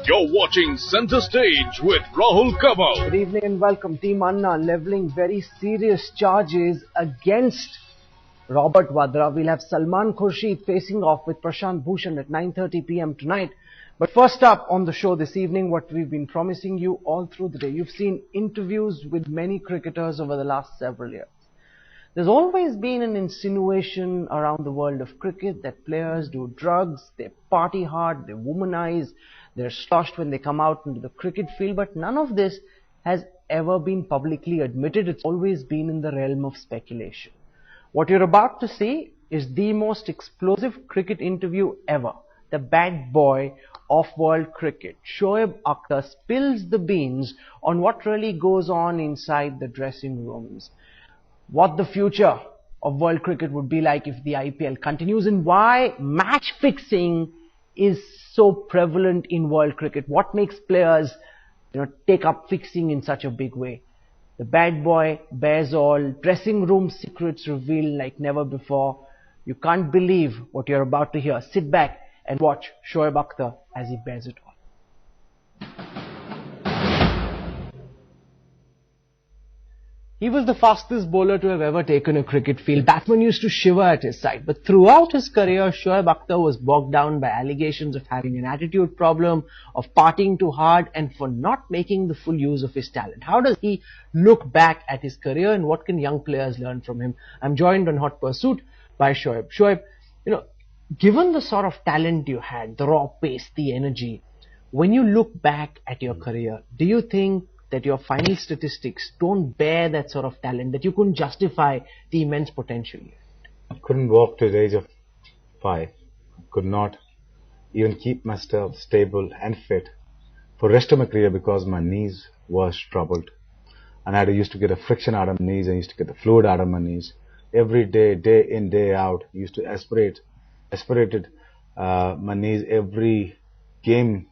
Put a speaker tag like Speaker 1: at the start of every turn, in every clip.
Speaker 1: You're watching Center Stage with Rahul Kamal.
Speaker 2: Good evening and welcome. Team Anna levelling very serious charges against Robert Vadra. We'll have Salman Khurshid facing off with Prashant Bhushan at 9:30 p.m. tonight. But first up on the show this evening, what we've been promising you all through the day. You've seen interviews with many cricketers over the last several years. There's always been an insinuation around the world of cricket that players do drugs, they party hard, they womanize, they're sloshed when they come out into the cricket field, but none of this has ever been publicly admitted. It's always been in the realm of speculation. What you're about to see is the most explosive cricket interview ever. The bad boy of world cricket, Shoaib Akhtar, spills the beans on what really goes on inside the dressing rooms. What the future of world cricket would be like if the IPL continues, and why match fixing is so prevalent in world cricket. What makes players, take up fixing in such a big way? The bad boy bears all, dressing room secrets revealed like never before. You can't believe what you're about to hear. Sit back and watch Shoaib Akhtar as he bears it all. He was the fastest bowler to have ever taken a cricket field. Batsmen used to shiver at his side. But throughout his career, Shoaib Akhtar was bogged down by allegations of having an attitude problem, of partying too hard, and for not making the full use of his talent. How does he look back at his career, and what can young players learn from him? I'm joined on Hot Pursuit by Shoaib. Shoaib, given the sort of talent you had, the raw pace, the energy, when you look back at your career, do you think that your final statistics don't bear that sort of talent, that you couldn't justify the immense potential?
Speaker 3: I couldn't walk to the age of 5. Could not even keep myself stable and fit for the rest of my career because my knees was troubled. And I used to get a friction out of my knees. I used to get the fluid out of my knees. Every day, day in, day out, I used to aspirated my knees every game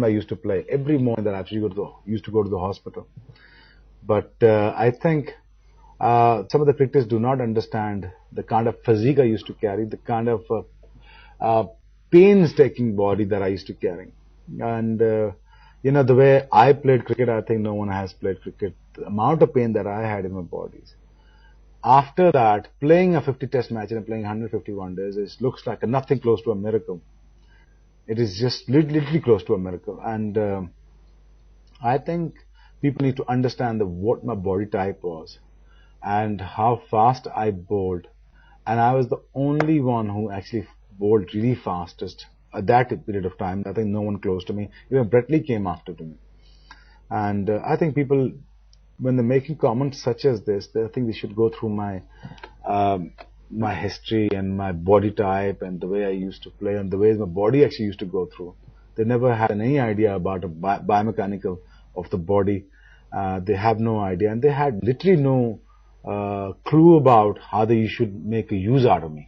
Speaker 3: I used to play, every morning that I actually used to go to the hospital. But I think some of the cricketers do not understand the kind of physique I used to carry, the kind of painstaking body that I used to carry. And, the way I played cricket, I think no one has played cricket. The amount of pain that I had in my bodies. After that, playing a 50 test match and playing 150 one days, looks like nothing close to a miracle. It is just literally close to a miracle. And I think people need to understand what my body type was and how fast I bowled. And I was the only one who actually bowled really fastest at that period of time. I think no one close to me. Even Brett Lee came after me. And I think people, when they're making comments such as this, I think they should go through my history and my body type and the way I used to play and the way my body actually used to go through. They never had any idea about a biomechanical of the body. They have no idea, and they had literally no clue about how they should make a use out of me.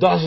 Speaker 3: 10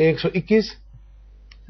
Speaker 3: 121।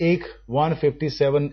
Speaker 3: 157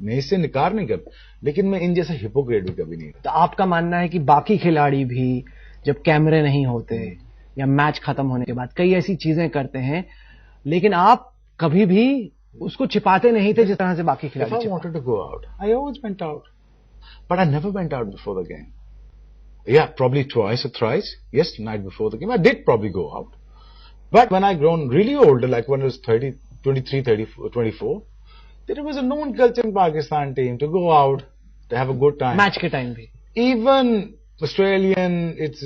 Speaker 3: میں اس سے نکار نہیں کرتا, لیکن میں ان جیسا hypocrite بھی کبھی نہیں.
Speaker 2: تو آپ کا ماننا ہے کہ باقی کھلاڑی بھی جب کیمرے نہیں ہوتے یا میچ ختم ہونے کے بعد کئی ایسی چیزیں کرتے ہیں, لیکن آپ کبھی بھی اس کو چھپاتے نہیں تھے جس طرح سے باقی
Speaker 3: If
Speaker 2: کھلاڑی
Speaker 3: I wanted to go out, I always went out. But I never went out before the game. Yeah, probably twice or thrice. Yes, night before the game. I did probably go out. But when I grown really older, like when I was 30, 23, 34, 24, there was a known culture in Pakistan team to go out, to have a good time.
Speaker 2: Match کے time بھی
Speaker 3: Even Australian, it's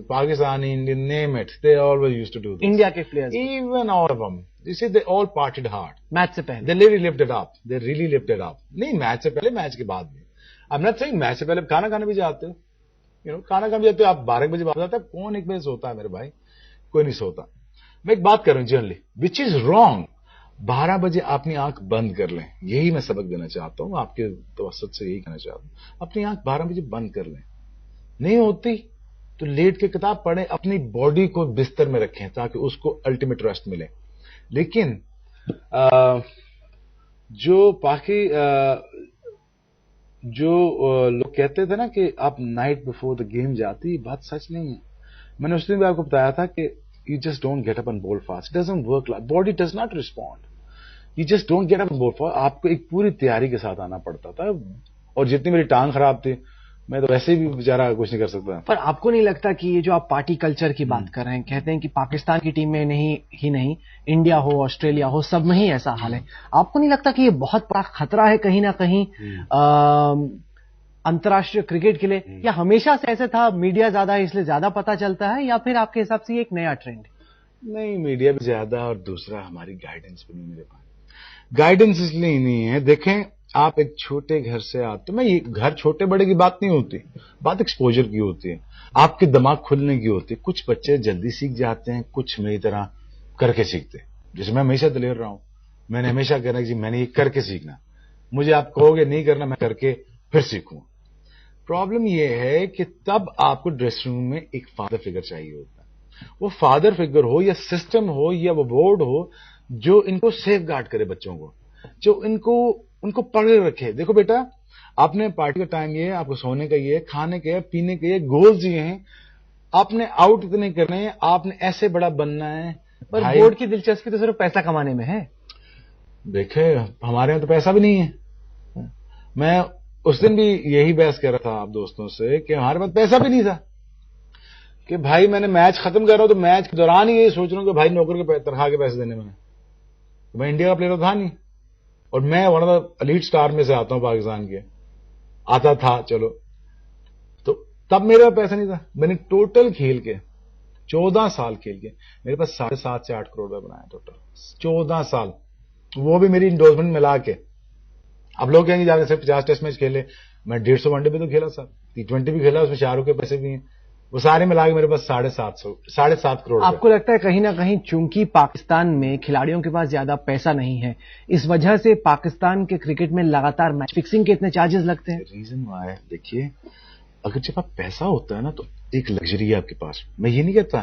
Speaker 3: Pakistani, Indian, name it. They always used to do this.
Speaker 2: India کے players
Speaker 3: Even all of them. You see, they all partied hard.
Speaker 2: Match سے پہلے.
Speaker 3: They really lived it up. They really lived it up. نہیں match سے پہلے, match کے بعد بھی. I'm not saying match سے پہلے کھانا کھانے بھی جاتے ہو. کھانا کھانے بھی جاتے ہو, آپ 12 بجے بعد آتا ہے, کون 1 بجے سوتا ہے میرے بھائی؟ کوئی نہیں سوتا. میں ایک بات کر رہا ہوں جنرلی, وچ از رانگ. 12 بجے اپنی آنکھ بند کر لیں, یہی میں سبق دینا چاہتا ہوں, آپ کے توسط سے یہی کہنا چاہتا ہوں. اپنی آنکھ 12 بجے بند کر لیں. نہیں ہوتی تو لیٹ کے کتاب پڑھیں, اپنی باڈی کو بستر میں رکھیں تاکہ اس کو الٹیمیٹ ریسٹ ملے. لیکن جو لوگ کہتے تھے نا کہ آپ نائٹ بفور دا گیم جاتی, یہ بات سچ نہیں ہے. میں نے اس دن بھی آپ کو بتایا تھا کہ you just don't get up and bowl fast. It doesn't work like body does not respond. You just don't get up and bowl fast. آپ کو ایک پوری تیاری کے ساتھ آنا پڑتا تھا, اور جتنی میری ٹانگ خراب تھی میں تو ویسے بھی بیچارہ کچھ نہیں کر سکتا.
Speaker 2: پر آپ کو نہیں لگتا کہ یہ جو آپ پارٹی کلچر کی بات کر رہے ہیں, کہتے ہیں کہ پاکستان کی ٹیم میں نہیں انڈیا ہو, آسٹریلیا ہو, سب میں ہی ایسا حال ہے. آپ کو نہیں لگتا کہ یہ بہت بڑا خطرہ ہے کہیں نہ کہیں انترراشٹریہ کرکٹ کے لیے, یا ہمیشہ سے ایسے تھا, میڈیا زیادہ ہے اس لیے زیادہ پتا چلتا ہے, یا پھر آپ کے حساب سے یہ ایک نیا ٹرینڈ ہے؟
Speaker 3: نہیں, میڈیا بھی زیادہ, اور دوسرا ہماری گائیڈنس بھی نہیں میرے پاس. گائیڈنس اس لیے نہیں ہے, دیکھیں آپ ایک چھوٹے گھر سے آتے, میں یہ گھر چھوٹے بڑے کی بات نہیں ہوتی, بات ایکسپوجر کی ہوتی ہے, آپ کے دماغ کھلنے کی ہوتی ہے. کچھ بچے جلدی سیکھ جاتے ہیں, کچھ میری طرح کر کے سیکھتے ہیں. جیسے میں ہمیشہ دلیر رہا ہوں, میں نے ہمیشہ کہنا کہ جی میں نے یہ کر کے سیکھنا. مجھے آپ کہو گے نہیں کرنا, میں کر کے پھر سیکھوں. پرابلم یہ ہے کہ تب آپ کو ڈریسنگ روم میں ایک فادر فگر چاہیے ہوتا ہے. وہ فادر فگر ہو یا سسٹم ہو یا وہ بورڈ ہو جو ان کو سیف گارڈ کرے, بچوں کو, جو ان کو پکڑے رکھے. دیکھو بیٹا, آپ نے پارٹی کا ٹائم یہ ہے, آپ کو سونے کا یہ ہے, کھانے کا یہ, پینے کا یہ, گولز یہ ہیں. آپ نے آؤٹ اتنے کرنے ہیں, آپ نے ایسے بڑا بننا ہے.
Speaker 2: پر بورڈ کی دلچسپی تو صرف پیسہ کمانے میں ہے.
Speaker 3: دیکھیں ہمارے یہاں تو پیسہ بھی نہیں ہے. میں اس دن بھی یہی بحث کر رہا تھا آپ دوستوں سے کہ ہمارے پاس پیسہ بھی نہیں تھا, کہ بھائی میں نے میچ ختم کر رہا ہوں تو میچ کے دوران ہی یہ سوچ رہا ہوں کہ بھائی نوکر کے تنخواہ کے پیسے دینے میں انڈیا کا پلیئر تھا نہیں, اور میں one of the elite star میں سے آتا ہوں پاکستان کے, آتا تھا چلو, تو تب میرے پاس پیسہ نہیں تھا. میں نے ٹوٹل کھیل کے 14 سال کھیل کے میرے پاس 7.5 سے 8 کروڑ روپے بنایا ٹوٹل. 14 سال, وہ بھی میری انڈورسمنٹ ملا کے. اب لوگ کہیں گے جا کے صرف 50 ٹیسٹ میچ کھیلے, میں 150 ون ڈے پہ تو کھیلا صاحب, T20 بھی کھیلا, اس میں 4 روپے پیسے بھی ہیں, وہ سارے ملا کے میرے پاس 7.5 کروڑ.
Speaker 2: آپ کو لگتا ہے کہیں نہ کہیں چونکہ پاکستان میں کھلاڑیوں کے پاس زیادہ پیسہ نہیں ہے, اس وجہ سے پاکستان کے کرکٹ میں لگاتار میچ فکسنگ کے اتنے چارجز لگتے ہیں؟
Speaker 3: ریزن ہے, دیکھیے اگر جب آپ پیسہ ہوتا ہے نا تو ایک لگژری ہے آپ کے پاس. میں یہ نہیں کہتا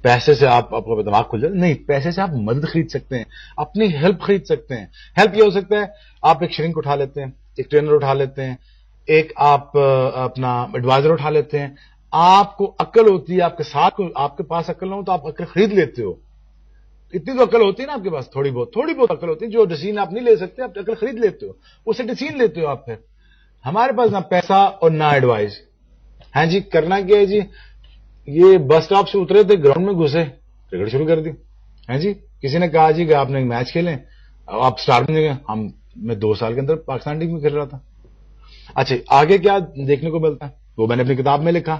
Speaker 3: پیسے سے آپ کا دماغ کھل جائے, نہیں, پیسے سے آپ مدد خرید سکتے ہیں, اپنی ہیلپ خرید سکتے ہیں. ہیلپ یہ ہو سکتا ہے آپ ایک شرنک اٹھا لیتے ہیں, ایک ٹرینر اٹھا لیتے ہیں, ایک آپ اپنا ایڈوائزر اٹھا لیتے ہیں. آپ کو عقل ہوتی ہے, آپ کے ساتھ, آپ کے پاس عقل نہ ہو تو آپ عقل خرید لیتے ہو. اتنی تو عقل ہوتی ہے نا آپ کے پاس, تھوڑی بہت عقل ہوتی ہے, جو ڈیسیژن آپ نہیں لے سکتے آپ عقل خرید لیتے ہو, اسے ڈیسیژن لیتے ہو آپ. پھر ہمارے پاس نہ پیسہ اور نہ ایڈوائز. ہاں جی, کرنا کیا ہے جی, یہ بس اسٹاپ سے اترے تھے, گراؤنڈ میں گھسے, کرکٹ شروع کر دی. ہاں جی, کسی نے کہا جی کہ آپ نے ایک میچ کھیلیں, آپ اسٹار بنے گے. میں 2 سال کے اندر پاکستان ٹیم میں کھیل رہا تھا. اچھا, آگے کیا دیکھنے کو ملتا ہے وہ میں نے اپنی کتاب میں لکھا.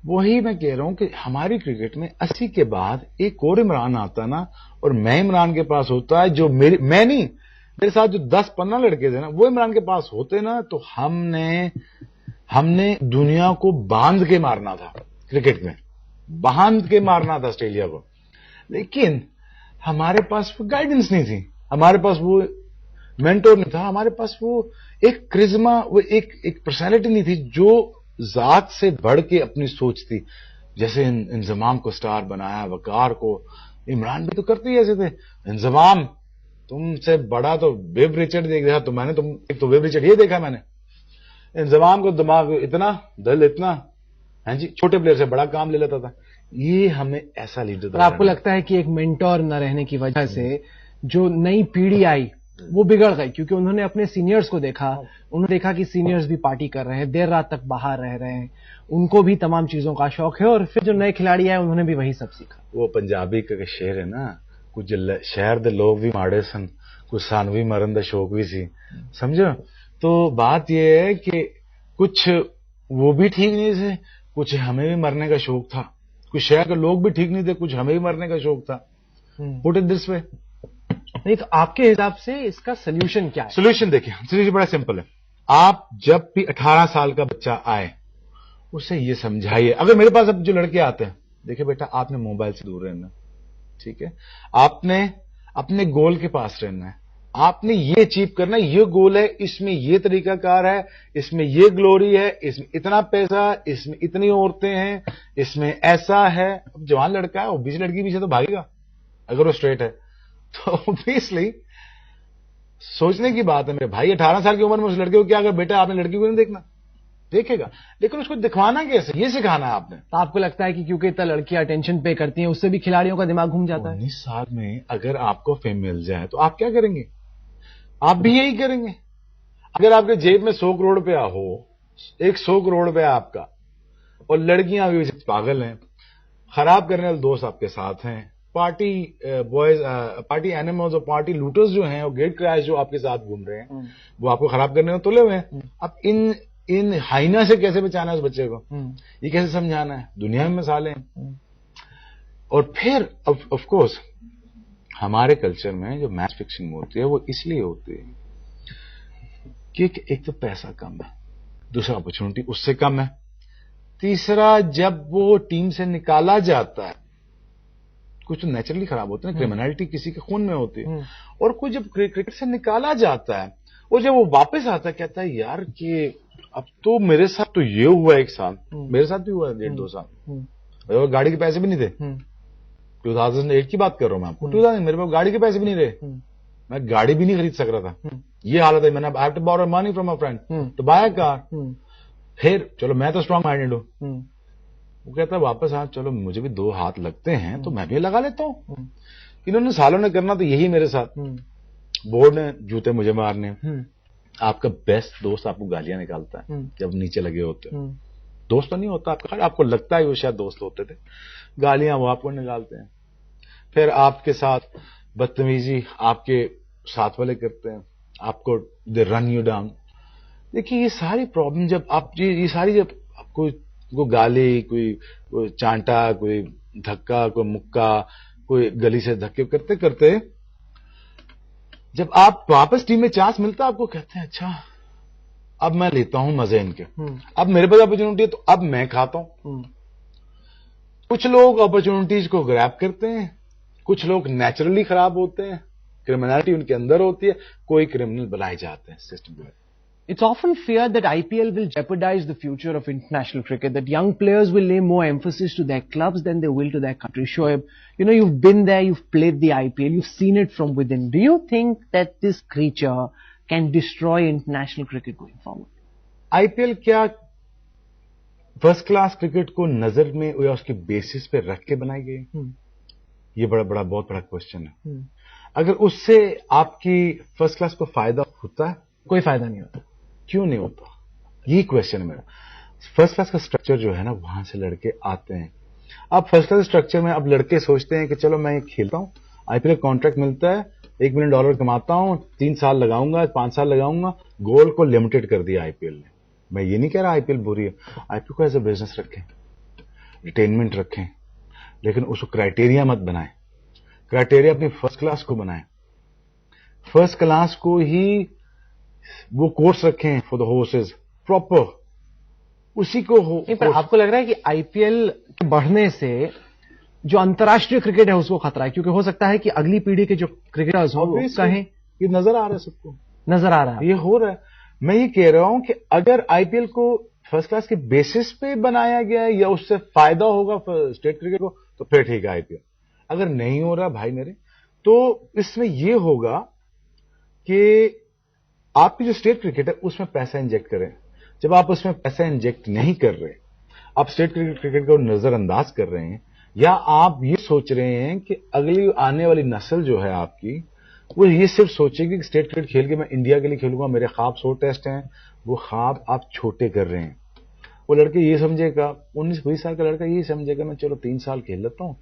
Speaker 3: وہی میں کہہ رہا ہوں کہ ہماری کرکٹ میں 80 کے بعد ایک اور عمران آتا نا, اور میں عمران کے پاس ہوتا ہے, جو میں نہیں, میرے ساتھ جو 10-15 لڑکے تھے نا, وہ عمران کے پاس ہوتے نا, تو ہم نے دنیا کو باندھ کے مارنا تھا. کرکٹ میں باندھ کے مارنا تھا آسٹریلیا کو. لیکن ہمارے پاس وہ گائیڈنس نہیں تھی, ہمارے پاس وہ مینٹور نہیں تھا, ہمارے پاس وہ ایک کرزما, وہ ایک پرسنالٹی نہیں تھی جو ذات سے بڑھ کے اپنی سوچ تھی. جیسے انضمام کو سٹار بنایا, وقار کو, عمران بھی تو کرتے ہی ایسے تھے. انضمام تم سے بڑا تو ویب ریچرڈ دیکھ رہا تو میں نے ایک تو ویب ریچرڈ یہ دیکھا میں نے. انضمام کو دماغ اتنا دل اتنا, ہاں جی, چھوٹے پلیئر سے بڑا کام لے لیتا تھا. یہ ہمیں ایسا لیڈر.
Speaker 2: آپ کو لگتا ہے کہ ایک مینٹور نہ رہنے کی وجہ سے جو نئی پیڑھی آئی وہ بگڑ گئی, کیونکہ انہوں نے اپنے سینئرز کو دیکھا, انہوں نے دیکھا کہ سینئرز بھی پارٹی کر رہے ہیں, دیر رات تک باہر رہ رہے ہیں, ان کو بھی تمام چیزوں کا شوق ہے, اور پھر جو نئے کھلاڑی آئے انہوں نے بھی وہی سب سیکھا.
Speaker 3: وہ پنجابی کا شعر ہے نا, کچھ شہر دے لوگ بھی ماڑے سن, کچھ سانوی مرن دا شوق بھی سی, سمجھو. تو بات یہ ہے کہ کچھ وہ بھی ٹھیک نہیں تھے, کچھ ہمیں بھی مرنے کا شوق تھا, کچھ شہر کے لوگ بھی ٹھیک نہیں تھے, کچھ ہمیں بھی مرنے کا شوق تھا. پٹ اٹ دس وے.
Speaker 2: نہیں تو آپ کے حساب سے اس کا سولوشن کیا ہے؟
Speaker 3: سولوشن دیکھیں, سولوشن بڑا سمپل ہے. آپ جب بھی 18 سال کا بچہ آئے اسے یہ سمجھائیے, اگر میرے پاس اب جو لڑکے آتے ہیں, دیکھیں بیٹا آپ نے موبائل سے دور رہنا, ٹھیک ہے, آپ نے اپنے گول کے پاس رہنا ہے, آپ نے یہ اچیو کرنا ہے, یہ گول ہے, اس میں یہ طریقہ کار ہے, اس میں یہ گلوری ہے, اس میں اتنا پیسہ, اس میں اتنی عورتیں ہیں, اس میں ایسا ہے. اب جوان لڑکا ہے, اوبیس لڑکی پیچھے تو بھاگے گا اگر وہ اسٹریٹ ہے, تو اوبیسلی سوچنے کی بات ہے میرے بھائی. 18 سال کی عمر میں اس لڑکے کو کیا, اگر بیٹا آپ نے لڑکی کو نہیں دیکھنا, دیکھے گا, لیکن اس کو دکھوانا کیسے, یہ سکھانا ہے آپ نے.
Speaker 2: تو آپ کو لگتا ہے کہ کیونکہ اتنا لڑکیاں اٹینشن پے کرتی ہیں اس سے بھی کھلاڑیوں کا دماغ گھوم جاتا ہے؟
Speaker 3: 19 سال میں اگر آپ کو فیم مل جائے تو آپ کیا کریں گے؟ آپ بھی یہی کریں گے. اگر آپ کے جیب میں 100 کروڑ روپیہ ہو, 100 کروڑ روپیہ آپ کا, اور لڑکیاں بھی پاگل ہیں, خراب کرنے والے دوست آپ کے ساتھ ہیں, پارٹی بوائز, پارٹی اینیملز اور پارٹی لوٹرز جو ہیں, اور گیٹ کریش جو آپ کے ساتھ گھوم رہے ہیں, وہ آپ کو خراب کرنے میں تلے ہوئے ہیں. اب ان ہائنا سے کیسے بچانا ہے اس بچے کو, یہ کیسے سمجھانا ہے؟ دنیا میں مثالیں ہیں. اور پھر آف کورس ہمارے کلچر میں جو میچ فکسنگ ہوتی ہے وہ اس لیے ہوتی ہے کہ ایک تو پیسہ کم ہے, دوسرا اپرچونٹی اس سے کم ہے, تیسرا جب وہ ٹیم سے نکالا جاتا ہے, کچھ تو نیچرلی خراب ہوتے ہیں, کرمنالٹی کسی کے خون میں ہوتی ہے, اور کچھ جب کرکٹ سے نکالا جاتا ہے اور جب وہ واپس آتا ہے کہتا ہے یار کہ اب تو میرے ساتھ تو یہ ہوا 1 سال, میرے ساتھ بھی ہوا 1.5-2 سال, گاڑی کے پیسے بھی نہیں تھے. 2008 کی بات کر رہا ہوں میں آپ کو, 2000 میرے پاس گاڑی کے پیسے بھی نہیں رہے, میں گاڑی بھی نہیں خرید سک رہا تھا, یہ حالت ہے. میں نے I have to borrow money from my friend to buy a car. پھر چلو میں تو اسٹرانگ مائنڈیڈ ہوں, وہ کہتا ہے واپس چلو مجھے بھی 2 ہاتھ لگتے ہیں تو میں بھی لگا لیتا ہوں. انہوں نے سالوں نے کرنا تو یہی میرے ساتھ, بورڈ نے جوتے مجھے مارنے. آپ کا بیسٹ دوست آپ کو گالیاں نکالتا ہے جب نیچے لگے ہوتے ہیں, دوست تو نہیں ہوتا آپ کا, آپ کو لگتا ہے وہ شاید دوست ہوتے تھے, گالیاں وہ آپ کو نکالتے ہیں. پھر آپ کے ساتھ بدتمیزی آپ کے ساتھ والے کرتے ہیں, آپ کو دے رن یو ڈاؤن. دیکھیے یہ ساری پرابلم جب آپ یہ ساری جب آپ کو گالی, کوئی چانٹا, کوئی دھکا, کوئی مکہ, کوئی گلی سے دھکے کرتے کرتے جب آپ واپس ٹیم میں چانس ملتا آپ کو کہتے ہیں اچھا اب میں لیتا ہوں مزے ان کے, اب میرے پاس اپرچونٹی ہے تو اب میں کھاتا ہوں. کچھ لوگ اپرچونٹیز کو گریب کرتے ہیں, کچھ لوگ نیچرلی خراب ہوتے ہیں, کرمنالٹی ان کے اندر ہوتی ہے, کوئی کرمنل بنائے جاتے ہیں سسٹم میں.
Speaker 2: It's often feared that IPL will jeopardize the future of international cricket, that young players will lay more emphasis to their clubs than they will to their country. Shoaib, you've been there, you've played the IPL, you've seen it from within. Do you think that this creature can destroy international cricket going forward?
Speaker 3: IPL کیا first class cricket کو نظر میں یا اس کے basis پہ رکھ کے بنائی گئی؟ یہ بہت بڑا کوشچن ہے. اگر اس سے آپ کی فرسٹ کلاس کو فائدہ ہوتا ہے؟
Speaker 2: کوئی فائدہ نہیں ہوتا.
Speaker 3: کیوں نہیں ہوتا؟ یہی کوشچن ہے میرا. فرسٹ کلاس کا اسٹرکچر جو ہے نا, وہاں سے لڑکے آتے ہیں. اب فرسٹ کلاس اسٹرکچر میں اب لڑکے سوچتے ہیں کہ چلو میں کھیلتا ہوں, IPL کانٹریکٹ ملتا ہے, $1 ملین کماتا ہوں, 3 سال لگاؤں گا, 5 سال لگاؤں گا. گول کو لمیٹڈ کر دیا IPL نے. میں یہ نہیں کہہ رہا IPL بری ہے, IPL کو ایز اے بزنس رکھیں, ریٹینمنٹ رکھیں, لیکن اس کو کرائٹیریا مت بنائیں. کرائٹیریا اپنی فرسٹ کلاس کو بنائیں, فرسٹ کلاس کو ہی وہ کورس رکھیں فار دا ہارسز پراپر, اسی کو ہو.
Speaker 2: آپ کو لگ رہا ہے کہ IPL بڑھنے سے جو انترراشٹریہ کرکٹ ہے اس کو خطرہ ہے, کیونکہ ہو سکتا ہے کہ اگلی پیڑھی کے جو کرکٹرز ہوں کہیں
Speaker 3: یہ نظر آ رہا ہے, سب کو
Speaker 2: نظر آ رہا ہے,
Speaker 3: یہ ہو رہا ہے. میں یہ کہہ رہا ہوں کہ اگر IPL کو فرسٹ کلاس کے بیسس پہ بنایا گیا ہے یا اس سے فائدہ ہوگا اسٹیٹ کرکٹ کو تو پھر ٹھیک ہے IPL. اگر نہیں ہو رہا بھائی میرے, تو اس میں یہ ہوگا کہ آپ کی جو اسٹیٹ کرکٹ ہے اس میں پیسہ انجیکٹ کریں. جب آپ اس میں پیسہ انجیکٹ نہیں کر رہے, آپ اسٹیٹ کرکٹ کو نظر انداز کر رہے ہیں, یا آپ یہ سوچ رہے ہیں کہ اگلی آنے والی نسل جو ہے آپ کی, وہ یہ صرف سوچے گی کہ اسٹیٹ کرکٹ کھیل کے میں انڈیا کے لیے کھیلوں گا, میرے خواب 100 ٹیسٹ ہیں, وہ خواب آپ چھوٹے کر رہے ہیں. وہ لڑکے یہ سمجھے گا, 19-20 سال کا لڑکا یہ سمجھے گا میں چلو 3 سال کھیل لیتا ہوں,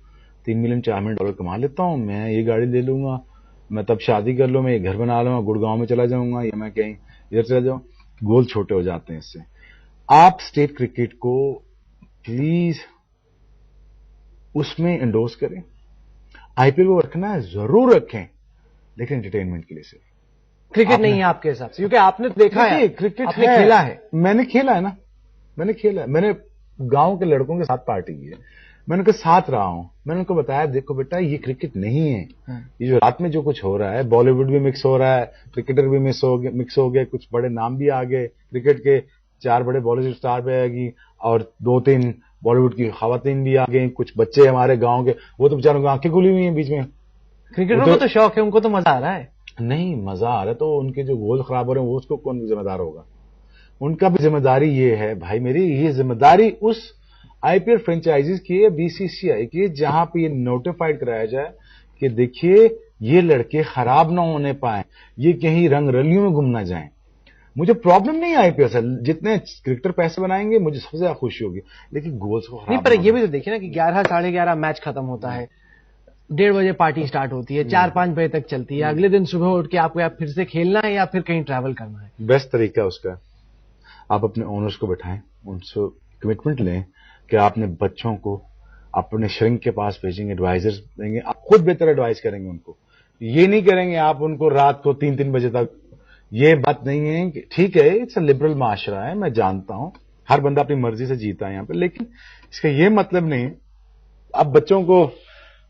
Speaker 3: 3 ملین $4 ملین کما لیتا ہوں, میں یہ گاڑی لے لوں گا, میں تب شادی کر لوں, میں یہ گھر بنا لوں گا, گڑگاؤں میں چلا جاؤں گا, یا میں کہیں ادھر چلا جاؤں. گول چھوٹے ہو جاتے ہیں اس سے. آپ اسٹیٹ کرکٹ کو پلیز اس میں انڈورس کریں. آئی پی ایل کو رکھنا ہے ضرور رکھیں, لیکن انٹرٹینمنٹ کے لیے صرف.
Speaker 2: کرکٹ نہیں ہے آپ کے حساب سے, کیونکہ آپ نے دیکھا ہے,
Speaker 3: کرکٹ
Speaker 2: نے کھیلا ہے.
Speaker 3: میں نے کھیلا ہے نا, میں نے کھیلا ہے, میں نے گاؤں کے لڑکوں کے ساتھ پارٹی کی ہے, میں نے ان کے ساتھ رہا ہوں, میں نے ان کو بتایا دیکھو بیٹا یہ کرکٹ نہیں ہے, یہ جو رات میں جو کچھ ہو رہا ہے, بالی ووڈ بھی مکس ہو رہا ہے, کرکٹر بھی مکس ہو گئے, کچھ بڑے نام بھی آ گئے کرکٹ کے, 4 بڑے بالی ووڈ اسٹار بھی آئے گی, اور 2-3 بالی ووڈ کی خواتین بھی آ گئی, کچھ بچے ہمارے گاؤں کے, وہ تو بیچاروں کو آنکھیں کھلی ہوئی ہیں بیچ میں.
Speaker 2: کرکٹروں کو تو شوق ہے, ان کو تو مزہ آ رہا ہے.
Speaker 3: نہیں مزہ آ رہا ہے تو ان کے جو گول خراب ہو رہے ہیں وہ اس کو کون ذمہ دار ہوگا؟ ان کا بھی ذمہ داری یہ ہے بھائی میری, یہ ذمہ داری اس آئی پی ایل فرینچائزز کی ہے, بی سی سی آئی کی, جہاں پہ یہ نوٹیفائڈ کرایا جائے کہ دیکھیے یہ لڑکے خراب نہ ہونے پائیں, یہ کہیں رنگ رلیوں میں گم نہ جائیں. مجھے پرابلم نہیں آئی پی ایل سے, جتنے کرکٹر پیسے بنائیں گے مجھے سب سے زیادہ خوشی ہوگی, لیکن گولز کو
Speaker 2: نہیں. پر یہ بھی تو دیکھیں نا کہ 11-11:30 میچ ختم ہوتا ہے, 1:30 بجے پارٹی سٹارٹ ہوتی ہے, 4-5 بجے تک چلتی ہے, اگلے دن صبح اٹھ کے آپ کو یا پھر سے کھیلنا ہے یا پھر کہیں ٹریول کرنا ہے.
Speaker 3: بیسٹ طریقہ اس کا آپ اپنے اونرز کو بٹھائیں, ان سے کمٹمنٹ لیں کہ آپ نے بچوں کو اپنے شرنک کے پاس بھیجیں گے, ایڈوائزرز دیں گے, آپ خود بہتر ایڈوائز کریں گے ان کو. یہ نہیں کریں گے آپ ان کو رات کو 3 بجے تک. یہ بات نہیں ہے کہ ٹھیک ہے اٹس اے لبرل معاشرہ ہے, میں جانتا ہوں ہر بندہ اپنی مرضی سے جیتا ہے یہاں پہ, لیکن اس کا یہ مطلب نہیں اب بچوں کو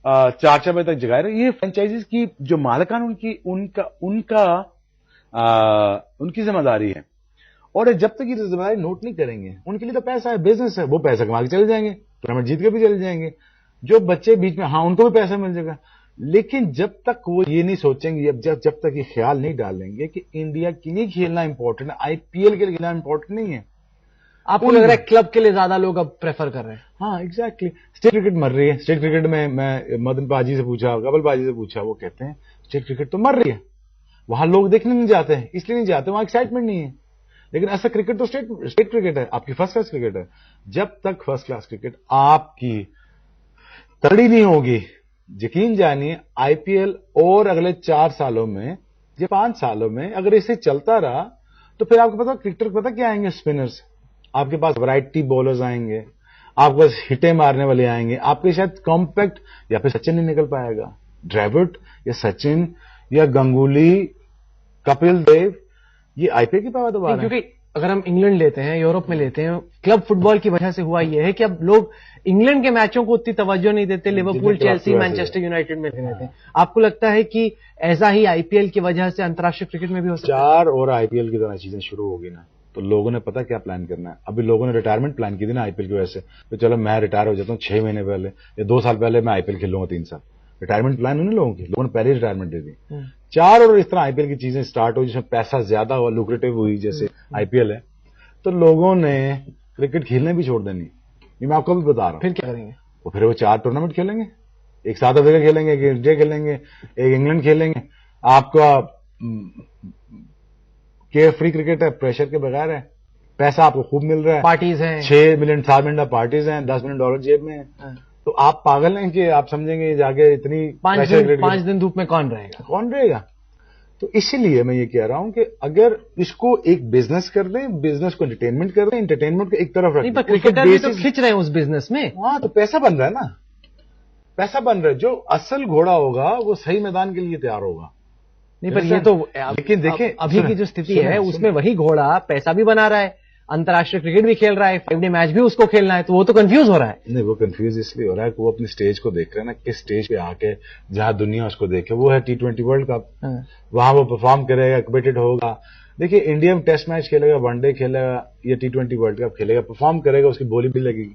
Speaker 3: 4 بجے تک جگائے رہے. یہ فرینچائزز کی جو مالکان ان کی ذمہ داری ہے, اور جب تک یہ ذمہ داری نوٹ نہیں کریں گے, ان کے لیے تو پیسہ ہے, بزنس ہے, وہ پیسہ کما کے چلے جائیں گے, ٹورنامنٹ جیت کے بھی چلے جائیں گے. جو بچے بیچ میں, ہاں ان کو بھی پیسہ مل جائے گا, لیکن جب تک وہ یہ نہیں سوچیں گے, جب تک یہ خیال نہیں ڈالیں گے کہ انڈیا کے لیے کھیلنا امپورٹنٹ ہے, آئی پی ایل کے لیے کھیلنا امپورٹنٹ نہیں ہے.
Speaker 2: آپ کو لگ رہا ہے کلب کے لیے زیادہ لوگ اب پریفر کر رہے ہیں.
Speaker 3: ہاں ایگزیکٹلی. اسٹیٹ کرکٹ مر رہی ہے. اسٹیٹ کرکٹ میں مدن پاجی سے پوچھا, کپل پاجی سے پوچھا, وہ کہتے ہیں اسٹیٹ کرکٹ تو مر رہی ہے, وہاں لوگ دیکھنے نہیں جاتے ہیں, اس لیے نہیں جاتے, وہاں ایکسائٹمنٹ نہیں ہے. لیکن ایسا کرکٹ تو اسٹیٹ کرکٹ ہے, آپ کی فرسٹ کلاس کرکٹ ہے. جب تک فرسٹ کلاس کرکٹ آپ کی تگڑی نہیں ہوگی, یقین جانیے آئی پی ایل اور اگلے 4 سالوں میں یا 5 سالوں میں اگر اسے چلتا رہا تو پھر آپ کو پتا کرکٹر کو پتا کیا آئیں گے, اسپنرز. آپ کے پاس ورائٹی بولرز آئیں گے, آپ کے پاس ہٹیں مارنے والے آئیں گے, آپ کے شاید کمپیکٹ, یا پھر سچن نہیں نکل پائے گا, ڈریوڈ یا سچن یا گنگولی, کپل دیو, یہ آئی پی ایل کی پیداوار ہے.
Speaker 2: کیونکہ اگر ہم انگلینڈ لیتے ہیں, یورپ میں لیتے ہیں, کلب فٹ بال کی وجہ سے ہوا یہ ہے کہ اب لوگ انگلینڈ کے میچوں کو اتنی توجہ نہیں دیتے, لیورپول, چیلسی, مانچسٹر یونائیٹڈ میں رہتے ہیں. آپ کو لگتا ہے کہ ایسا ہی آئی پی ایل کی وجہ سے انترراشٹریہ کرکٹ میں بھی ہو سکتا ہے؟
Speaker 3: 4 اور آئی پی ایل کی طرح چیزیں شروع ہوگی نا, تو لوگوں نے پتا کیا پلان کرنا ہے. ابھی لوگوں نے ریٹائرمنٹ پلان کی تھی نا آئی پی ایل کی وجہ سے, تو چلو میں ریٹائر ہو جاتا ہوں 6 مہینے پہلے یا 2 سال پہلے, میں آئی پی ایل کھیل لوں گا 3 سال. ریٹائرمنٹ پلان ہوئی نا لوگوں کی, لوگوں نے پہلے ریٹائرمنٹ دے دی. 4 اور اس طرح آئی پی ایل کی چیزیں اسٹارٹ ہوئی جس میں پیسہ زیادہ ہوا, لوکریٹو ہوئی, جیسے آئی پی ایل ہے, تو لوگوں نے کرکٹ کھیلنے بھی چھوڑ دینی. یہ میں آپ کو بھی بتا رہا ہوں.
Speaker 2: پھر کیا کریں گے؟
Speaker 3: پھر وہ 4 ٹورنامنٹ کھیلیں گے, ایک ساؤتھ افریقہ کھیلیں گے, ایک انڈیا کھیلیں گے, ایک انگلینڈ کھیلیں گے. آپ کا کیئر فری کرکٹ ہے, پریشر کے بغیر ہے, پیسہ آپ کو خوب مل رہا ہے,
Speaker 2: پارٹیز ہیں,
Speaker 3: 6 ملین 7 ملین پارٹیز ہیں, $10 ملین جیب میں ہیں. تو آپ پاگل ہیں کہ آپ سمجھیں گے جا کے اتنی
Speaker 2: 5 دن دھوپ میں کون رہے گا؟
Speaker 3: تو اسی لیے میں یہ کہہ رہا ہوں کہ اگر اس کو ایک بزنس کر دیں, بزنس کو انٹرٹینمنٹ کر دیں, انٹرٹینمنٹ کو ایک طرف رکھیں.
Speaker 2: کرکٹر بھی تو کھینچ رہے ہیں اس بزنس میں.
Speaker 3: ہاں تو پیسہ بن رہا ہے نا, پیسہ بن رہا ہے. جو اصل گھوڑا ہوگا وہ صحیح میدان کے لیے تیار ہوگا.
Speaker 2: نہیں پر یہ تو
Speaker 3: لیکن دیکھیں
Speaker 2: ابھی کی جو استھتی ہے اس میں وہی گھوڑا پیسہ بھی بنا رہا ہے, انترراشٹریہ کرکٹ بھی کھیل رہا ہے, 5 ڈے میچ بھی اس کو کھیلنا ہے, تو وہ تو کنفیوز ہو رہا ہے.
Speaker 3: نہیں وہ کنفیوز اس لیے ہو رہا ہے کہ وہ اپنی سٹیج کو دیکھ رہے ہیں نا, کس سٹیج پہ آ کے جہاں دنیا اس کو دیکھے, وہ ہے T20 ورلڈ کپ. وہاں وہ پرفارم کرے گا, کمیٹڈ ہوگا. دیکھیے انڈیا میں ٹیسٹ میچ کھیلے گا, ون ڈے کھیلے گا یا T20 ورلڈ کپ کھیلے گا, پرفارم کرے گا, اس کی بولی بھی لگے گی.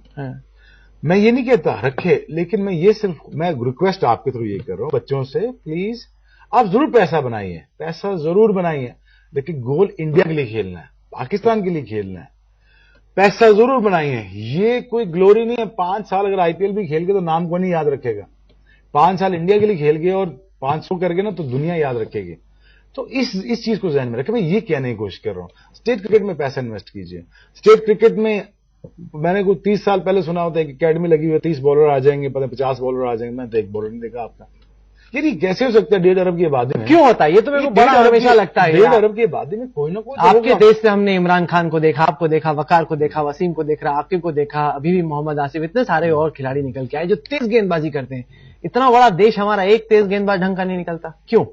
Speaker 3: میں یہ نہیں کہتا رکھے, لیکن میں ریکویسٹ آپ کے تھرو یہ کر رہا ہوں بچوں سے, پلیز آپ ضرور پیسہ بنائیے، پیسہ ضرور بنائیے، لیکن گول انڈیا کے لیے کھیلنا ہے، پاکستان کے لیے کھیلنا ہے، پیسہ ضرور بنائیے. یہ کوئی گلوری نہیں ہے. 5 سال اگر آئی پی ایل بھی کھیل گئے تو نام کو نہیں یاد رکھے گا. 5 سال انڈیا کے لیے کھیل گئے اور 500 کر گئے نا تو دنیا یاد رکھے گی. تو اس چیز کو ذہن میں رکھیں. میں یہ کہنے کی کوشش کر رہا ہوں اسٹیٹ کرکٹ میں پیسہ انویسٹ کیجیے. اسٹیٹ کرکٹ میں میں نے کوئی 30 سال پہلے سنا ہوتا ہے کہ اکیڈمی لگی ہوئی ہے، 30 بالر آ جائیں گے، 50 بالر آ جائیں گے. میں تو ایک بالر نہیں دیکھا آپ کا. یہ کیسے ہو سکتا ہے 1.5 ارب کی آبادی میں؟
Speaker 2: کیوں ہوتا ہے؟ یہ تو میرے کو بڑا ہمیشہ لگتا ہے.
Speaker 3: 1.5 ارب کی آبادی میں کوئی نہ کوئی
Speaker 2: آپ کے دیش سے ہم نے عمران خان کو دیکھا، آپ کو دیکھا، وقار کو دیکھا، وسیم کو دیکھ رہا، عاقب کو دیکھا، ابھی بھی محمد آصف، اتنے سارے اور کھلاڑی نکل کے آئے جو تیز گیند بازی کرتے ہیں. اتنا بڑا دیش ہمارا، ایک تیز گیند باز ڈھنگ کا نہیں نکلتا. کیوں؟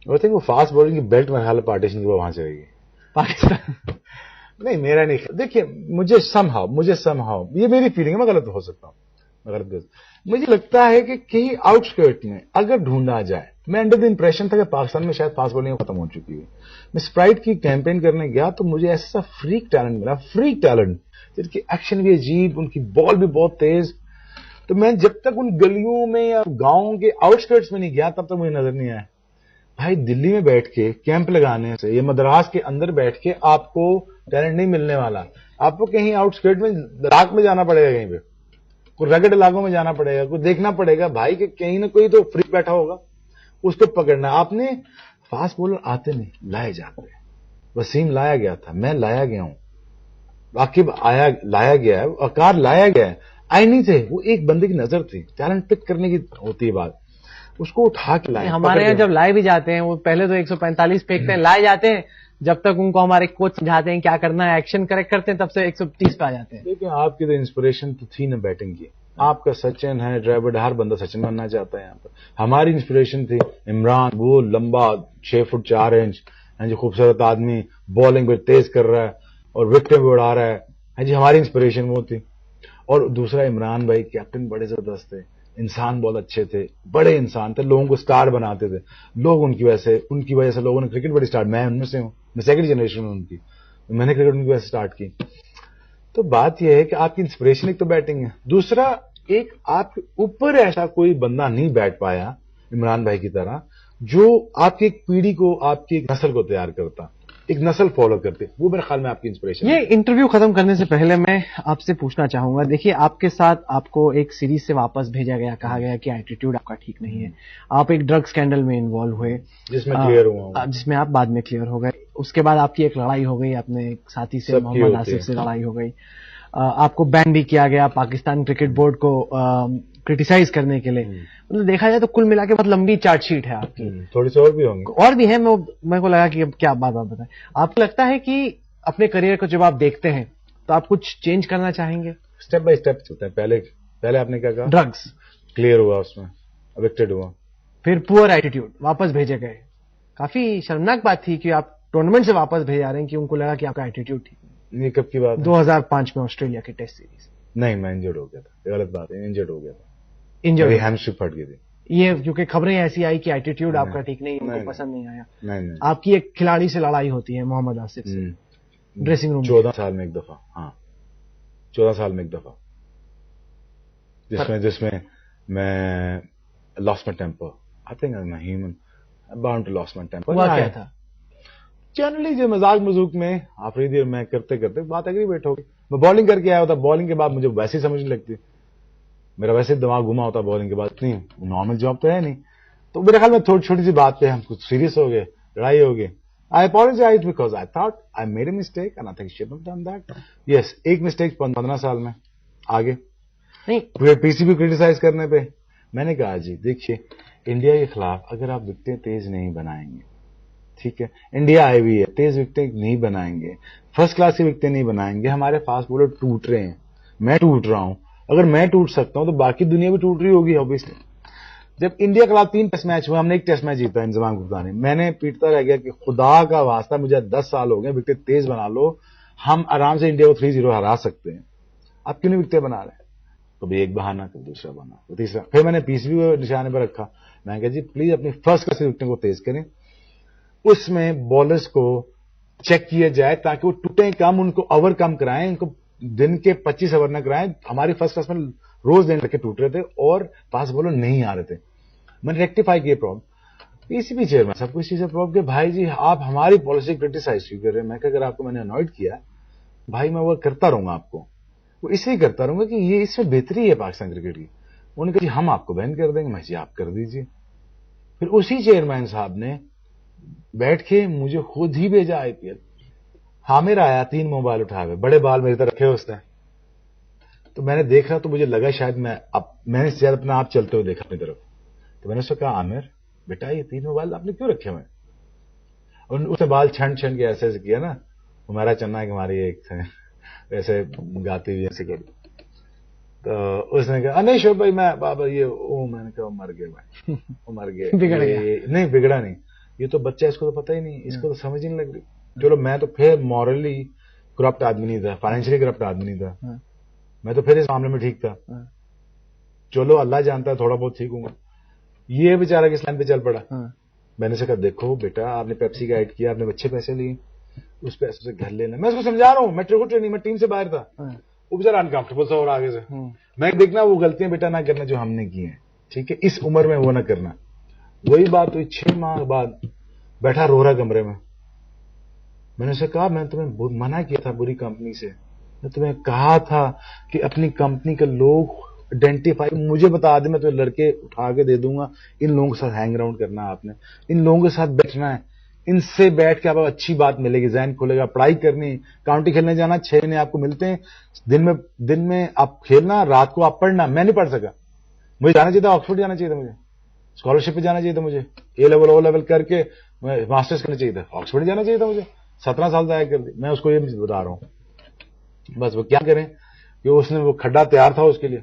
Speaker 3: وہ فاسٹ بالنگ کی بیلٹ میرے خیال ہے پارٹیشن کی وہاں سے رہے گی
Speaker 2: پاکستان.
Speaker 3: نہیں میرا نہیں. دیکھیے مجھے سم ہاؤ یہ میری فیلنگ ہے، میں غلط ہو سکتا ہوں، مجھے لگتا ہے کہ کہیں آؤٹ اسکرٹ میں اگر ڈھونڈا جائے. میں انڈر دی امپریشن تھا کہ پاکستان میں شاید فاسٹ بالنگ ختم ہو چکی ہے. میں اسپرائٹ کی کیمپین کرنے گیا تو مجھے ایسا فریک ٹیلنٹ ملا، فریک ٹیلنٹ جن کی ایکشن بھی عجیب، ان کی بال بھی بہت تیز. تو میں جب تک ان گلیوں میں یا گاؤں کے آؤٹ اسکرٹس میں نہیں گیا تب تک مجھے نظر نہیں آیا. بھائی دلی میں بیٹھ کے کیمپ لگانے سے یا مدراس کے اندر بیٹھ کے آپ کو ٹیلنٹ نہیں ملنے والا. آپ کو کہیں آؤٹ اسکرٹ میں لداخ میں جانا پڑے گا، کہیں پہ کوئی رگڑ علاقوں میں جانا پڑے گا، کوئی دیکھنا پڑے گا بھائی کہ کہیں نہ کوئی تو فریک بیٹھا ہوگا، اس کو پکڑنا. آپ نے فاسٹ بولر آتے نہیں، لائے جاتے ہیں. وسیم لایا گیا تھا، میں لایا گیا ہوں، عاقب لایا گیا ہے، وقار لایا گیا ہے. آئے نہیں تھے، وہ ایک بندے کی نظر تھی. ٹیلنٹ پک کرنے کی ہوتی ہے بات، اس کو اٹھا کے لائے.
Speaker 2: ہمارے یہاں جب لائے بھی جاتے ہیں وہ پہلے تو 145 پھینکتے ہیں، لائے جاتے ہیں جب تک ان کو ہمارے کوچ سمجھاتے ہیں کیا کرنا ہے، ایکشن کریکٹ کرتے ہیں، تب سے 130 پہ آ جاتے ہیں.
Speaker 3: لیکن آپ کی تو انسپریشن تو تھی نا بیٹنگ کی. آپ کا سچن ہے، ڈرائیور، ہر بندہ سچن بننا چاہتا ہے. یہاں پر ہماری انسپریشن تھی عمران، وہ لمبا 6 فٹ 4 انچ، ہاں جی خوبصورت آدمی، بالنگ بھی تیز کر رہا ہے اور وکٹیں بھی اڑا رہا ہے. ہاں جی ہماری انسپریشن وہ تھی. اور دوسرا عمران بھائی کیپٹن بڑے زبردست تھے، انسان بہت اچھے تھے، بڑے انسان تھے، لوگوں کو سٹار بناتے تھے. لوگ ان کی وجہ سے لوگوں نے کرکٹ بڑی سٹارٹ، میں ان میں سے ہوں، میں سیکنڈ جنریشن ہوں ان کی، میں نے کرکٹ ان کی وجہ سے سٹارٹ کی. تو بات یہ ہے کہ آپ کی انسپریشن ایک تو بیٹنگ ہے، دوسرا ایک آپ کے اوپر ایسا کوئی بندہ نہیں بیٹھ پایا عمران بھائی کی طرح جو آپ کی ایک پیڑھی کو، آپ کی ایک نسل کو تیار کرتا، ایک نسل فالو کرتے. وہ میرے خیال میں آپ کی انسپریشن.
Speaker 2: یہ انٹرویو ختم کرنے سے پہلے میں آپ سے پوچھنا چاہوں گا، دیکھیے آپ کے ساتھ آپ کو ایک سیریز سے واپس بھیجا گیا، کہا گیا کہ ایٹیٹیوڈ آپ کا ٹھیک نہیں ہے، آپ ایک ڈرگ اسکینڈل میں انوالو ہوئے
Speaker 3: جس میں کلیئر ہوا،
Speaker 2: جس میں آپ بعد میں کلیئر ہو گئے. اس کے بعد آپ کی ایک لڑائی ہو گئی، اپنے ایک ساتھی سے محمد آصف سے لڑائی ہو گئی، آپ کو بین بھی کیا گیا پاکستان کرکٹ بورڈ کو کرٹیسائز کرنے کے لیے. مطلب دیکھا جائے تو کل ملا کے بہت لمبی چارج شیٹ ہے آپ کی.
Speaker 3: تھوڑی سی اور بھی ہوں گی،
Speaker 2: اور بھی ہے. میرے کو لگا کہ کیا بات بتائیں. آپ کو لگتا ہے کہ اپنے کریئر کو جب آپ دیکھتے ہیں تو آپ کچھ چینج کرنا چاہیں گے؟
Speaker 3: اسٹیپ بائی اسٹیپ چلتے ہیں. پہلے آپ نے کیا کہا؟
Speaker 2: ڈرگس
Speaker 3: کلیئر ہوا، اس میں ایوکٹڈ ہوا،
Speaker 2: پھر پور ایٹیٹیوڈ، واپس بھیجے گئے. کافی شرمناک بات تھی کہ آپ ٹورنامنٹ سے واپس بھیجا رہے ہیں کہ ان کو لگا کہ آپ کا ایٹیٹیوڈ ٹھیک نہیں.
Speaker 3: یہ کب کی بات ہے؟
Speaker 2: 2005 میں آسٹریلیا کی ٹیسٹ سیریز.
Speaker 3: نہیں میں انجرڈ ہو گیا تھا، غلط بات ہے، انجرڈ ہو گیا تھا،
Speaker 2: انجرڈ
Speaker 3: ہیمسٹرنگ پھٹ گئی تھی.
Speaker 2: یہ کیونکہ خبریں ایسی آئی کہ ایٹیٹیوڈ آپ کا ٹھیک نہیں، ان کو پسند نہیں آیا.
Speaker 3: نہیں
Speaker 2: آپ کی ایک کھلاڑی سے لڑائی ہوتی ہے محمد آصف سے ڈریسنگ روم.
Speaker 3: 14 سال میں ایک دفعہ، ہاں 14 سال میں ایک دفعہ، جس میں میں lost my temper. I think I am a human bound to lost my temper.
Speaker 2: ہوا کیا تھا؟
Speaker 3: جنرلی جو مزاق مزوق میں آفریدی اور میں کرتے بات ایگریویٹ ہو گئی. میں بالنگ کر کے آیا ہوتا، بالنگ کے بعد مجھے ویسے ہی سمجھ نہیں لگتی، میرا ویسے دماغ گھما ہوتا بالنگ کے بعد، اتنی نارمل جاب تو ہے نہیں. تو میرے خیال میں چھوٹی سی بات پہ ہم کچھ سیریس ہو گئے، لڑائی ہو گئی. I apologize because I thought I made a mistake and I think I shouldn't have done that. Yes, ایک مسٹیک 15 سال میں آگے
Speaker 2: نہیں.
Speaker 3: پی سی بی کرٹیسائز کرنے پہ میں نے کہا جی دیکھیے انڈیا کے خلاف اگر آپ وکٹیں تیز نہیں بنائیں گے، ٹھیک ہے انڈیا آئی ہوئی ہے، تیز وکٹیں نہیں بنائیں گے، فرسٹ کلاس کی وکٹیں نہیں بنائیں گے، ہمارے فاسٹ بولر ٹوٹ رہے ہیں، میں ٹوٹ رہا ہوں. اگر میں ٹوٹ سکتا ہوں تو باقی دنیا بھی ٹوٹ رہی ہوگی obviously. جب انڈیا کے خلاف 3 ٹیسٹ میچ ہوئے، ہم نے ایک ٹیسٹ میچ جیتا انضمام گپتا نے، میں نے پیٹتا رہ گیا کہ خدا کا واسطہ مجھے 10 سال ہو گئے، وکٹیں تیز بنا لو، ہم آرام سے انڈیا کو 3-0 ہرا سکتے ہیں، آپ کیوں نہیں وکٹیں بنا رہے ہیں؟ کبھی ایک بہانہ، کبھی دوسرا بہانہ، کبھی تیسرا. پھر میں نے پی سی بی کو نشانے پر رکھا، میں نے کہا جی پلیز اپنی فرسٹ کلاس وکٹوں کو تیز کریں، اس میں بالرز کو چیک کیا جائے تاکہ وہ ٹوٹیں کم، ان کو اوور کم کرائیں، ان کو دن کے 25 اوور نہ کرائیں. ہماری فرسٹ کلاس میں روز دن لڑکے ٹوٹ رہے تھے اور فاسٹ بالر نہیں آ رہے تھے. میں نے ریکٹیفائی کیا پرابلم. PCB چیئرمین صاحب کو اس چیز سے پرابلم کہ بھائی جی آپ ہماری پالیسی کرٹیسائز کیوں کر رہے ہیں. میں کہ اگر آپ کو میں نے انوائٹ کیا بھائی میں وہ کرتا رہوں گا, آپ کو وہ اس لیے کرتا رہوں گا کہ یہ اس میں بہتری ہے پاکستان کرکٹ کی. انہوں نے کہا جی ہم آپ کو بین کر دیں گے. میں جی آپ کر دیجئے. پھر اسی چیئرمین صاحب نے بیٹھ کے مجھے خود ہی بھیجا IPL. حامر آیا 3 موبائل اٹھا کے, بڑے بال میری طرف رکھے اس نے. تو میں نے دیکھا تو مجھے لگا شاید میں نے زیادہ اپنا آپ چلتے ہوئے دیکھا اپنی طرف. تو میں نے اس سے کہا عامر بیٹا یہ 3 موبائل آپ نے کیوں رکھے ہوئے؟ اور اس نے بال چھنڈ کے ایسے ایسے کیا نا, ہمارا چننا ہے کہ ہماری ایک ایسے گاتی ہوئی ایسے کری. تو اس نے کہا نہیں شعیب بھائی میں بابا یہ میں نے کہا مر گئے بھائی, وہ مر گئے. نہیں بگڑا نہیں, یہ تو بچہ اس کو تو پتہ ہی نہیں, اس کو تو سمجھ ہی نہیں لگ رہی. چلو میں تو پھر مورلی کرپٹ آدمی نہیں تھا, فائنینشلی کرپٹ آدمی نہیں تھا, میں تو پھر اس معاملے میں ٹھیک تھا. چلو اللہ جانتا ہے تھوڑا بہت ٹھیک ہوں گا. یہ بیچارہ کس لائن پہ چل پڑا. میں نے سے کہا دیکھو بیٹا آپ نے پیپسی کا ایڈ کیا, آپ نے اچھے پیسے لیے, اس پیسے سے گھر لینا. میں اس کو سمجھا رہا ہوں, میں میں ٹیم سے باہر تھا, وہ بیچارہ انکمفرٹیبل تھا. اور آگے سے میں دیکھنا وہ غلطیاں بیٹا نہ کرنا جو ہم نے کی ہیں, ٹھیک ہے, اس عمر میں وہ نہ کرنا. وہی بات ہوئی 6 ماہ بعد بیٹھا رو رہا کمرے میں. میں نے اسے کہا میں تمہیں منع کیا تھا بری کمپنی سے, میں تمہیں کہا تھا کہ اپنی کمپنی کے لوگ آئیڈینٹیفائی مجھے بتا دیں, میں تمہیں لڑکے اٹھا کے دے دوں گا, ان لوگوں کے ساتھ ہینگ اراؤنڈ کرنا ہے آپ نے, ان لوگوں کے ساتھ بیٹھنا ہے, ان سے بیٹھ کے آپ اچھی بات ملے گی, ذہن کھلے گا. پڑھائی کرنی, کاؤنٹی کھیلنے جانا, 6 مہینے آپ کو ملتے ہیں, دن میں آپ کھیلنا, رات کو آپ پڑھنا. میں نہیں پڑھ سکا, مجھے جانا چاہیے تھا آکسفورڈ جانا چاہیے تھا, مجھے اسکالرشپ پہ جانا چاہیے تھا, مجھے A لیول O لیول کر کے ماسٹرز کرنا چاہیے تھا, آکسفورڈ جانا چاہیے تھا مجھے. 17 سال ضائع کر دی. میں اس کو یہ بتا رہا ہوں, بس وہ کیا کریں کہ اس نے وہ کھڈا تیار تھا اس کے لیے.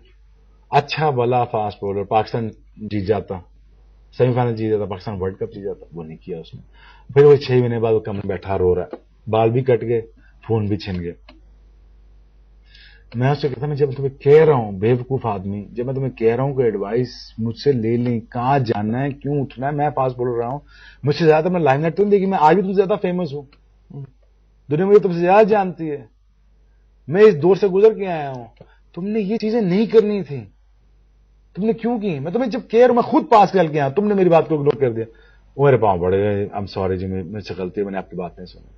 Speaker 3: اچھا بھلا فاسٹ بولر, پاکستان جیت جاتا, سیمی فائنل جیت جاتا, پاکستان ورلڈ کپ جیت جاتا, وہ نہیں کیا اس نے. پھر وہ 6 مہینے بعد وہ کمرے میں بیٹھا رو رہا ہے, بال بھی کٹ گئے, فون بھی چھن گئے. میں اس سے کہتا میں جب تمہیں کہہ رہا ہوں بے وقوف آدمی, جب میں تمہیں کہہ رہا ہوں کہ ایڈوائس مجھ سے لے لیں, کہاں جانا ہے, کیوں اٹھنا ہے, میں فاسٹ بولر رہا ہوں, مجھ سے زیادہ میں لائم لائٹ تو نہیں دیکھی, میں آج بھی تم سے زیادہ فیمس ہوں, دنیا مجھے تم سے زیادہ جانتی ہے, میں اس دور سے گزر کے آیا ہوں. تم نے یہ چیزیں نہیں کرنی تھی, تم نے کیوں کی؟ میں تمہیں جب کہہ رہا ہوں, میں خود پاس کر کے آیا, تم نے میری بات کو اگنور کر دیا. وہ میرے پاؤں پڑے گئے, I'm sorry جی, میرے سے غلطی ہے, میں نے آپ کی بات نہیں سنی.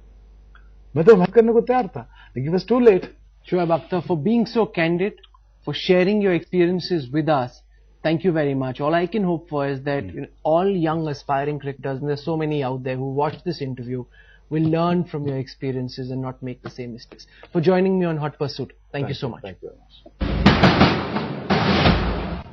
Speaker 3: میں تو مدد کرنے کو تیار تھا, لیکن it was too late.
Speaker 2: Shoaib Akhtar, for being so candid, for sharing your experiences with us. Thank you very much. All I can hope for is that all young aspiring cricketers, and there's so many out there who watch this interview, will learn from your experiences and not make the same mistakes. For joining me on Hot Pursuit, thank you so much.
Speaker 3: Thank you very much.